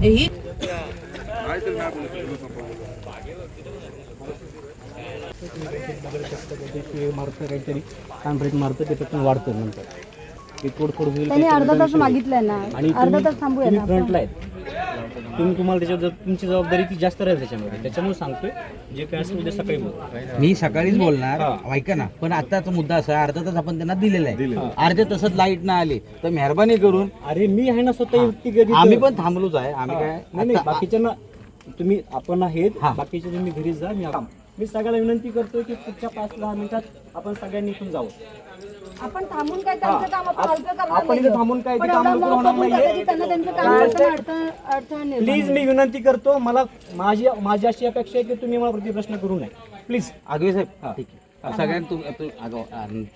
ही मारतं काहीतरी कॉन्क्रीट मारतं ते पटकन वाढतं नंतर ते थोडं होईल. त्यांनी अर्धा तास मागितलंय ना, आणि अर्धा तास थांबूया ना फ्रंटला आहेत तुम्हाला त्याच्यावर तुमची जबाबदारी ती जास्त राहील त्याच्यामुळे सांगतोय जे काय असेल उद्या सकाळी बोल. मी सकाळीच बोलणार ऐका ना, पण आताचा मुद्दा असा अर्धा तास आपण त्यांना दिलेला आहे. अर्ध्या तासात लाईट ना आली तर मेहरबानी करून अरे मी आहे ना स्वतः आम्ही पण थांबलोच आहे. आम्ही काय नाही बाकीच्यांना तुम्ही आपण आहेत बाकीचे तुम्ही घरी जा. मी सगळ्याला विनंती करतोय की पुढच्या 5-10 मिनिटात आपण सगळ्यांनी इथून जाऊ. आपण थांबून काय त्यांचं काम आपण हलकं करणार आपण इथे थांबून काय ते काम लवकर होणार नाहीये. त्यांना त्यांचं काम अडचण निर्माण प्लीज मी विनंती करतो, मला माझी अशी अपेक्षा आहे की तुम्ही मला प्रतिप्रश्न करू नये प्लीज. आगवे साहेब ठीक आहे सगळ्यांना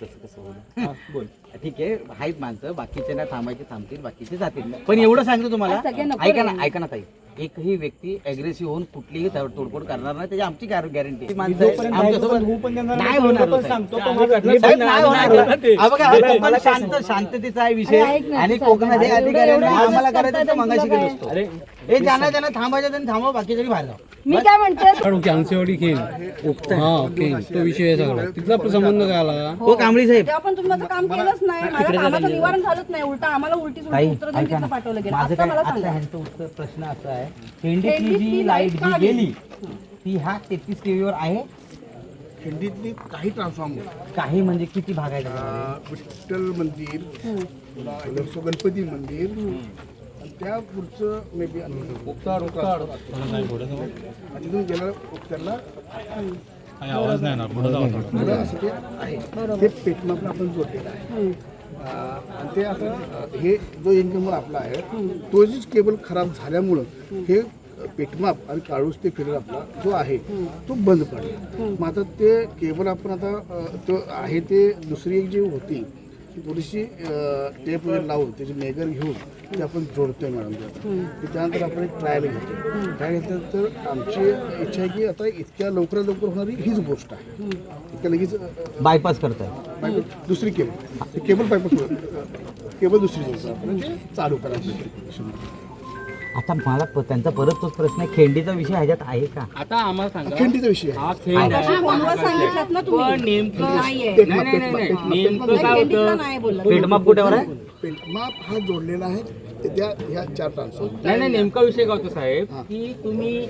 तसं कसं बोलू बोल. ठीक आहे आहेत माणसं बाकीचे ना थांबायचे थांबतील बाकीचे जातील. पण एवढं सांगतो तुम्हाला ऐका ना ताई, एकही व्यक्ती अग्रेसिव्ह होऊन कुठलीही तोडफोड करणार नाही त्याची आमची गॅरंटी. शांततेचा आहे विषय आणि कोकणाच्या अधिकाऱ्यांनी आम्हाला करायचं मगाशी गेलो असतो. हे ज्यांना थांबायचं त्यांनी थांबवा बाकीच्या बाहेर जाऊ. मी काय म्हणते आमचेवाडी खेळ तो विषय आहे सगळा तिथला संबंध काय आला. हो कांबळी साहेब तेव्हा पण तुम्ही माझं काम केलंच नाही, माझ्या कामाचं निवारण झालंच नाही, उलटा आम्हाला उलटी उत्तर देऊन तिथं पाठवलं गेलं. माझं आता काय मला आता सांगा ह्यांचं उत्तर प्रश्न असा आहे, खिंडीतली जी लाईट जी गेली ती ह्या 33 केवीवर आहे. खिंडीतली काही ट्रान्सफॉर्मर काही म्हणजे किती भाग आहे त्याच्यामध्ये? विठ्ठल मंदिर, नरसो गणपती मंदिर आणि त्या पुढचं मे बी तिथून गेलं त्याला आवाज नाही ना पुढे असं ते आहे. ते पेटमापला आपण जोडलेलं आहे. आणि ते आता हे जो इन्कमवर आपला आहे तो जी केबल खराब झाल्यामुळं हे पेटमाप आणि काळूस ते फिरर आपला जो आहे तो बंद पडला. मग आता ते केबल आपण आता तो आहे ते दुसरी एक जी होती ती थोडीशी टेप वगैरे लावून त्याची मेगर घेऊन ते आपण जोडतोय मॅडम. त्यानंतर आपण एक ट्रायल घेतो. ट्रायल घेतलं तर आमची इच्छा आहे की आता इतक्या लवकरात लवकर होणारी हीच गोष्ट आहे. इतक्या लगेच बायपास करताय दुसरी केबल केबल केबल दुसरी जोडतो आपण ते चालू करायचं. आता मला त्यांचा परत तोच प्रश्न आहे, खिंडीचा विषय ह्याच्यात आहे का? आता आम्हाला सांगा खिंडीचा विषय आहे. हा खेळ आहे फोनवर सांगितलं ना तुम्ही. पण नेमकं नाहीये. नेमकं काय होतं. नाही बोलत. पेटमाप कुठेवर आहे? पेटमाप हा जोडलेला आहे त्या ह्या 4 ट्रान्सफॉर्मर. नाही नेमका विषय काय होतो साहेब की तुम्ही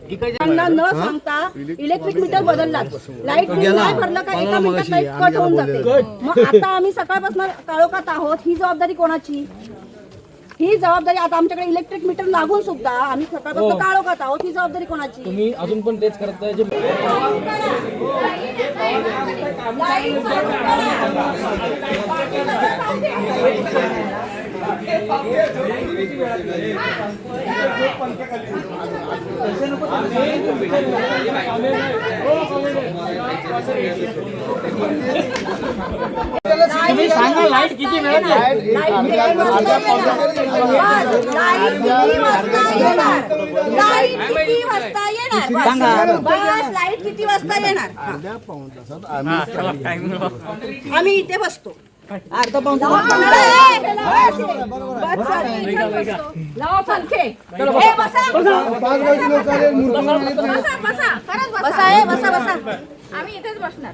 त्यांना न सांगता इलेक्ट्रिक मीटर बदललात, लाईट बिल नाही भरलं का एका मिनिटात लाईट कट होऊन जाते. मग आता आम्ही सकाळपासून काळोखात आहोत, ही जबाबदारी कोणाची? ही जबाबदारी आता आमच्याकडे इलेक्ट्रिक मीटर लागून सुद्धा आम्ही सकाळपासून काळोखात आहोत, ही जबाबदारी कोणाची? तुम्ही अजून पण तेच करताय जे तुम्ही सांगा लाईट किती वेळात लाईट किती वाजता येणार? अर्ध्या पाऊण तासात आम्ही इथे बसतो. अर्धा पाऊण आम्ही इथेच बसणार.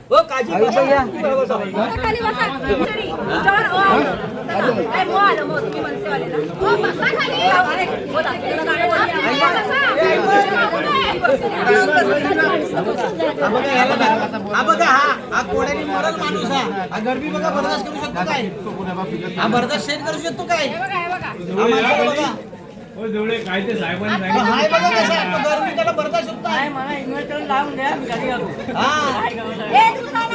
हा कोड्याने मरल माणूस हा गरबी बघा बर्दाश्त करू शकतो काय? हा बर्दाश्त शेअर करू शकतो काय? काय ते साहेबांनी हाय बघा कसं आहे, तो गरमी त्याला बर्दाश्त होत नाही.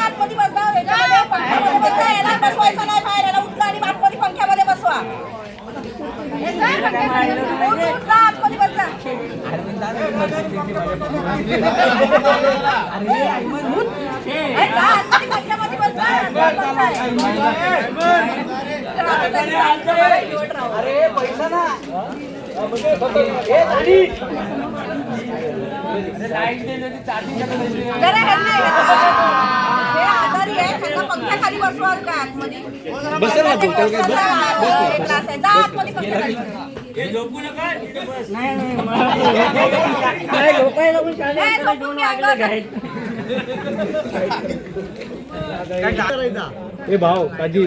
आतमध्ये बसवा, याच्यामध्ये पंख्यामध्ये बसवा, याला बसवायचं नाही बाहेर, याला उठला आणि आतमध्ये पंख्यामध्ये बसवा. आतमध्ये बसवा. पंख्यामध्ये बसवा. अरे पैसा ना पंख्याखाली बसवा का आतमध्ये? बसेल ना तो, त्याला काय आतमध्ये पंख्याखाली हे भाव काजी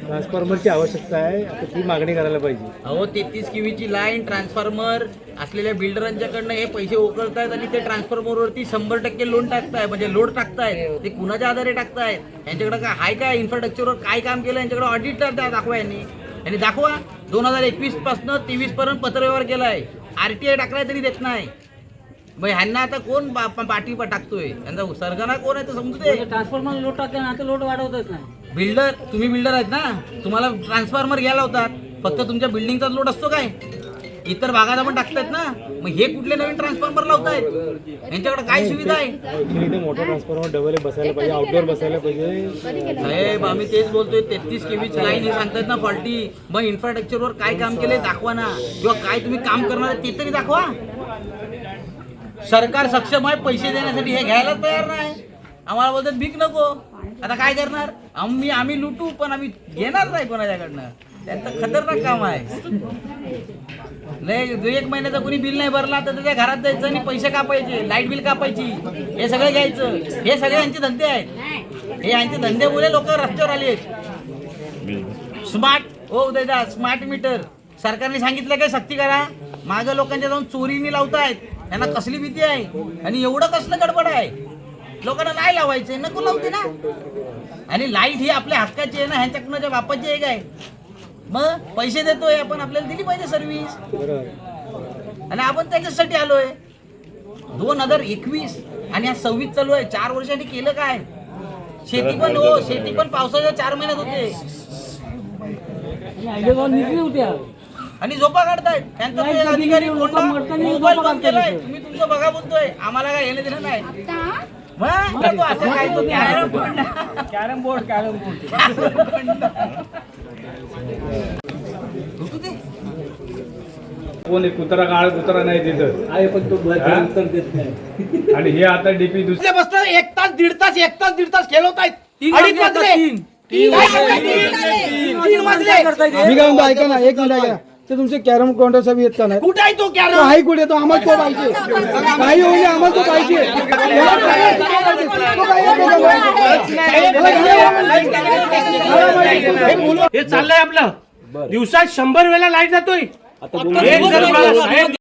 ट्रान्सफॉर्मरची आवश्यकता आहे, आता ती मागणी करायला पाहिजे. अहो 33 केव्हीची लाईन ट्रान्सफॉर्मर असलेल्या बिल्डरांच्याकडनं हे पैसे उकळतायत आणि ते ट्रान्सफॉर्मरवरती 100% लोन टाकताय, म्हणजे लोड टाकतायत. ते कुणाच्या आधारे टाकतायत? यांच्याकडे काय हाय काय इन्फ्रास्ट्रक्चरवर काय काम केलं? यांच्याकडे ऑडिट दाखवा यांनी दाखवा. 2021 पासून 23 पर्यंत पत्रव्यवहार केलाय, RTI टाकलाय तरी देत नाही. मग ह्यांना आता कोण पाठी टाकतोय? यांचा सरगना कोण आहे तर समजू दे. ट्रान्सफॉर्मर लोड टाकते ना, आता लोड वाढवतच नाही. बिल्डर, तुम्ही बिल्डर आहेत ना, तुम्हाला ट्रान्सफॉर्मर घ्यायला होतात, फक्त तुमच्या बिल्डिंगचा लोड असतो काय? इतर भागात पण टाकतायत ना, मग हे कुठले नवीन ट्रान्सफॉर्मर लावतायत? यांच्याकडे काय सुविधा आहे? ऍक्च्युली इथे मोठा ट्रान्सफॉर्मर डबल बसायला पाहिजे, आउटडोअर बसायला पाहिजे. साहेब आम्ही तेच बोलतोय, 33 केव्हीची लाईन हे सांगतायत ना फॉल्टी. मग इन्फ्रास्ट्रक्चरवर काय काम केलंय दाखवा ना, किंवा काय तुम्ही काम करणार आहे ते तरी दाखवा. सरकार सक्षम आहे, पैसे देण्यासाठी हे घ्यायला तयार नाही. आम्हाला बोलतात भीक नको. आता काय करणार? आम्ही लुटू पण आम्ही घेणार नाही कोणाच्याकडनं. त्यांचं खतरनाक काम आहे. नाही 1 महिन्याचा कोणी बिल नाही भरला तर त्याच्या घरात जायचं आणि पैसे कापायचे, लाईट बिल कापायची, हे सगळं घ्यायचं. हे सगळे यांचे धंदे आहेत. हे यांचे धंद्यामुळे लोक रस्त्यावर आले आहेत. स्मार्ट उदयदा स्मार्ट मीटर सरकारने सांगितलं काय सक्ती करा, मागं लोकांच्या जाऊन चोरीने लावतायत. यांना कसली भीती आहे आणि एवढं कसलं गडबड आहे? लोकांना नाही लावायचे, नको लावते ना. आणि लाईट ही आपल्या हक्काची आहे ना, ह्यांच्या कुणाच्या बापाची आहे काय? मग पैसे देतोय आपण, आपल्याला दिली पाहिजे सर्व्हिस. आणि आपण त्याच्यासाठी आलोय. 2021 आणि हा 26 चालू आहे. 4 वर्षांनी केलं काय? शेती पण शेती पण पावसाच्या 4 महिन्यात होते आणि झोपा काढतायत. त्यांचा अधिकारी मोबाईल बंद केलाय. तुम्ही तुमचं बघा बोलतोय, आम्हाला काय येणं दिलं नाही. मग असं काय तो कॅरम बोर्ड कोण कुत्रा काळ कुत्रा नाही तिथं आहे, पण तो उत्तर देत नाही. आणि हे आता डीपी दुसऱ्या बसलं 1 तास 1.5 तास खेळवतायत. 2:30 वाजले. मी काय म्हणतो ऐका ना, एक मिनिट ऐका. ते तुमचे कॅरम काउंटर सब येत का नाही? कुठे आहे तो तो आहे कुठे? तो आम्हाला तो पाहिजे. काही होऊ नये, आम्हाला तो पाहिजे. हे चाललंय आपलं. दिवसात 100 वेळा लाईट जातोय.